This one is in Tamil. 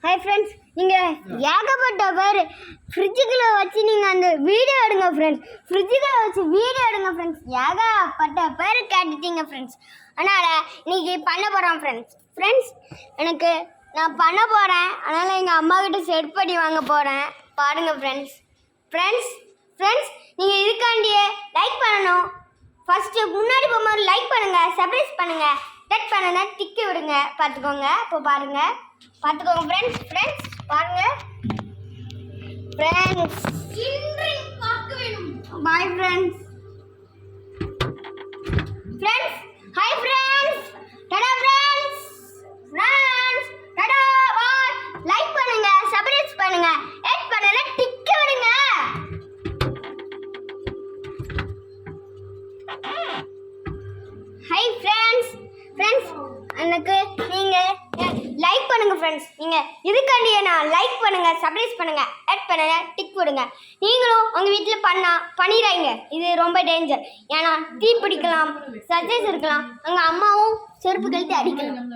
ஹாய் ஃப்ரெண்ட்ஸ், நீங்கள் ஏகப்பட்ட பேர் ஃப்ரிட்ஜுக்குள்ளே வச்சு நீங்கள் அந்த வீடியோ எடுங்க ஃப்ரெண்ட்ஸ். ஃப்ரிட்ஜுக்குள்ளே வச்சு வீடியோ எடுங்க ஃப்ரெண்ட்ஸ். ஏகப்பட்ட பேர் கேட்டுட்டீங்க ஃப்ரெண்ட்ஸ். அதனால் இன்றைக்கி பண்ண போகிறோம் ஃப்ரெண்ட்ஸ். எனக்கு நான் பண்ண போகிறேன். அதனால் எங்கள் அம்மாக்கிட்ட செட் பண்ணி வாங்க போகிறேன். பாருங்கள் ஃப்ரெண்ட்ஸ் நீங்கள் இதுக்காண்டியே லைக் பண்ணணும். ஃபஸ்ட்டு முன்னாடி போகும்போது லைக் பண்ணுங்கள், சப்ஸ்கிரைப் பண்ணுங்கள், டச் பண்ணுங்க, டிக்கி விடுங்க. பார்த்துக்கோங்க. இப்போ பார்த்துக்கோங்க ஃப்ரெண்ட்ஸ். பாருங்கள் friends. Bye friends. Hi friends. டடா ஃப்ரெண்ட்ஸ். டடா பாய். லைக் பண்ணுங்க, சப்ஸ்கிரைப் பண்ணுங்க, டச் பண்ணுங்க, டிக்கி விடுங்க. Hi friends. எனக்கு நீங்கள் லைக் பண்ணுங்கள் ஃப்ரெண்ட்ஸ். நீங்கள் இதுக்காண்டியே நான் லைக் பண்ணுங்கள், சப்ஸ்கிரைப் பண்ணுங்கள், ஆட் பண்ணுங்க, டிக் விடுங்க. நீங்களும் உங்கள் வீட்டில் பண்ணிடுறாங்க. இது ரொம்ப டேஞ்சர். ஏன்னா தீ பிடிக்கலாம், சர்ஜஸ் இருக்கலாம், எங்கள் அம்மாவும் செருப்பு கழித்து அடிக்கலாம்.